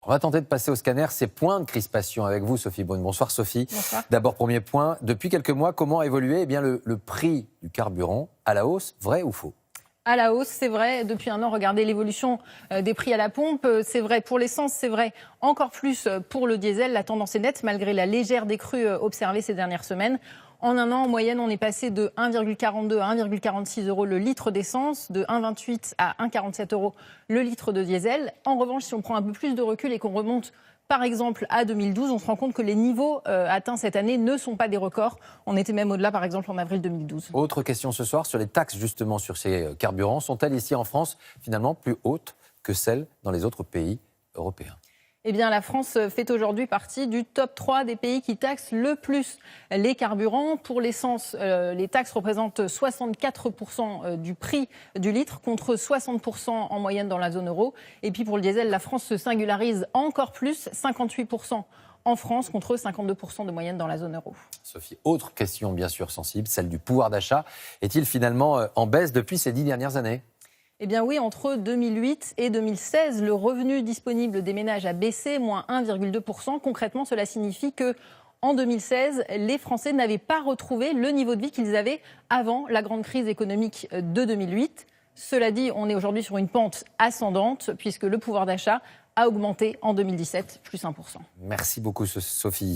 On va tenter de passer au scanner ces points de crispation avec vous, Sophie Brune. Bonsoir Sophie. Bonsoir. D'abord, premier point, depuis quelques mois, comment a évolué le prix du carburant à la hausse, vrai ou faux ? À la hausse, c'est vrai. Depuis un an, regardez l'évolution des prix à la pompe. C'est vrai pour l'essence, c'est vrai encore plus pour le diesel. La tendance est nette malgré la légère décrue observée ces dernières semaines. En un an, en moyenne, on est passé de 1,42 à 1,46 euros le litre d'essence, de 1,28 à 1,47 euros le litre de diesel. En revanche, si on prend un peu plus de recul et qu'on remonte par exemple à 2012, on se rend compte que les niveaux atteints cette année ne sont pas des records. On était même au-delà, par exemple, en avril 2012. Autre question ce soir sur les taxes justement sur ces carburants. Sont-elles ici en France finalement plus hautes que celles dans les autres pays européens ? Eh bien, la France fait aujourd'hui partie du top 3 des pays qui taxent le plus les carburants. Pour l'essence, les taxes représentent 64% du prix du litre contre 60% en moyenne dans la zone euro. Et puis pour le diesel, la France se singularise encore plus, 58% en France contre 52% de moyenne dans la zone euro. Sophie, autre question bien sûr sensible, celle du pouvoir d'achat. Est-il finalement en baisse depuis ces 10 dernières années ? Eh bien oui, entre 2008 et 2016, le revenu disponible des ménages a baissé, moins 1,2%. Concrètement, cela signifie que en 2016, les Français n'avaient pas retrouvé le niveau de vie qu'ils avaient avant la grande crise économique de 2008. Cela dit, on est aujourd'hui sur une pente ascendante puisque le pouvoir d'achat a augmenté en 2017, plus 1%. Merci beaucoup Sophie.